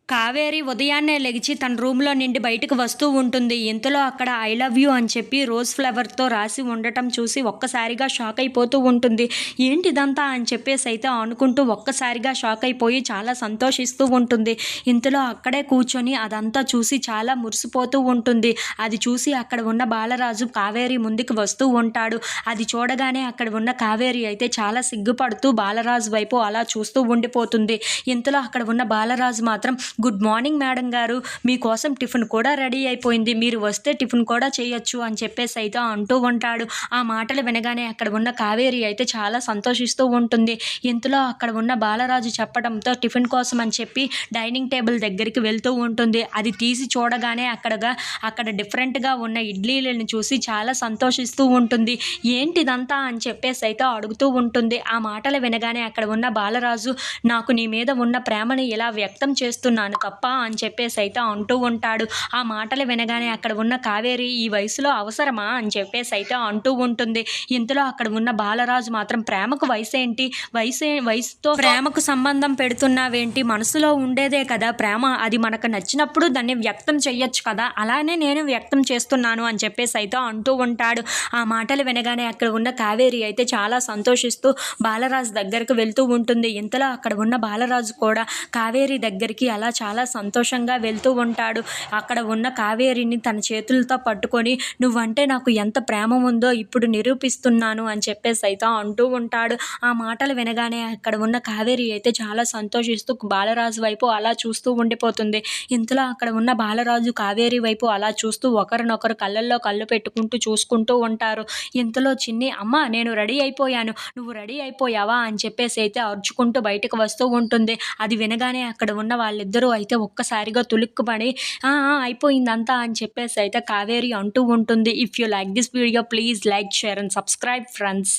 కావేరి ఉదయాన్నే లెగిచి తన రూమ్‌లో నుండి బయటకు వస్తూ ఉంటుంది. ఇంతలో అక్కడ ఐ లవ్ యూ అని చెప్పి రోజ్ ఫ్లవర్‌తో రాసి ఉండటం చూసి ఒక్కసారిగా షాక్ అయిపోతూ ఉంటుంది. ఏంటిదంతా అని చెప్పేసైతే అనుకుంటూ ఒక్కసారిగా షాక్ అయిపోయి చాలా సంతోషిస్తూ ఉంటుంది. ఇంతలో అక్కడే కూర్చొని అదంతా చూసి చాలా మురిసిపోతూ ఉంటుంది. అది చూసి అక్కడ ఉన్న బాలరాజు కావేరి ముందుకు వస్తూ ఉంటాడు. అది చూడగానే అక్కడ ఉన్న కావేరి అయితే చాలా సిగ్గుపడుతూ బాలరాజు వైపు అలా చూస్తూ ఉండిపోతుంది. ఇంతలో అక్కడ ఉన్న బాలరాజు మాత్రం గుడ్ మార్నింగ్ మేడం గారు, మీకోసం టిఫిన్ కూడా రెడీ అయిపోయింది, మీరు వస్తే టిఫిన్ కూడా చేయొచ్చు అని చెప్పేసి అయితే అంటూ ఉంటాడు. ఆ మాటలు వినగానే అక్కడ ఉన్న కావేరి అయితే చాలా సంతోషిస్తూ ఉంటుంది. ఇంతలో అక్కడ ఉన్న బాలరాజు చెప్పడంతో టిఫిన్ కోసం అని చెప్పి డైనింగ్ టేబుల్ దగ్గరికి వెళ్తూ ఉంటుంది. అది తీసి చూడగానే అక్కడ డిఫరెంట్గా ఉన్న ఇడ్లీలను చూసి చాలా సంతోషిస్తూ ఉంటుంది. ఏంటిదంతా అని చెప్పేసి అయితే అడుగుతూ ఉంటుంది. ఆ మాటలు వినగానే అక్కడ ఉన్న బాలరాజు, నాకు నీ మీద ఉన్న ప్రేమని ఇలా వ్యక్తం చేస్తున్నాను కప్ప అని చెప్పేసి అయితే అంటూ ఉంటాడు. ఆ మాటలు వినగానే అక్కడ ఉన్న కావేరి, ఈ వయసులో అవసరమా అని చెప్పేసి అయితే అంటూ ఉంటుంది. ఇంతలో అక్కడ ఉన్న బాలరాజు మాత్రం, ప్రేమకు వయసేంటి, వయసుతో ప్రేమకు సంబంధం పెడుతున్నావేంటి, మనసులో ఉండేదే కదా ప్రేమ, అది మనకు నచ్చినప్పుడు దాన్ని వ్యక్తం చెయ్యొచ్చు కదా, అలానే నేను వ్యక్తం చేస్తున్నాను అని చెప్పేసి అయితే అంటూ ఉంటాడు. ఆ మాటలు వినగానే అక్కడ ఉన్న కావేరి అయితే చాలా సంతోషిస్తూ బాలరాజు దగ్గరకు వెళ్తూ ఉంటుంది. ఇంతలో అక్కడ ఉన్న బాలరాజు కూడా కావేరి దగ్గరికి అలా చాలా సంతోషంగా వెళ్తూ ఉంటాడు. అక్కడ ఉన్న కావేరిని తన చేతులతో పట్టుకొని, నువ్వంటే నాకు ఎంత ప్రేమ ఉందో ఇప్పుడు నిరూపిస్తున్నాను అని చెప్పేసి అయితే అంటూ ఉంటాడు. ఆ మాటలు వినగానే అక్కడ ఉన్న కావేరి అయితే చాలా సంతోషిస్తూ బాలరాజు వైపు అలా చూస్తూ ఉండిపోతుంది. ఇంతలో అక్కడ ఉన్న బాలరాజు కావేరి వైపు అలా చూస్తూ ఒకరినొకరు కళ్ళల్లో కళ్ళు పెట్టుకుంటూ చూసుకుంటూ ఉంటారు. ఇంతలో చిన్ని, అమ్మ నేను రెడీ అయిపోయాను, నువ్వు రెడీ అయిపోయావా అని చెప్పేసి అయితే అరుచుకుంటూ బయటకు వస్తూ ఉంటుంది. అది వినగానే అక్కడ ఉన్న వాళ్ళిద్దరూ అయితే ఒక్కసారిగా తులుక్కుపడి, "ఆ ఆ అయిపోయిందంతా" అని చెప్పేసి అయితే కావేరి అంటూ ఉంటుంది. If you like this video please like, share and subscribe friends.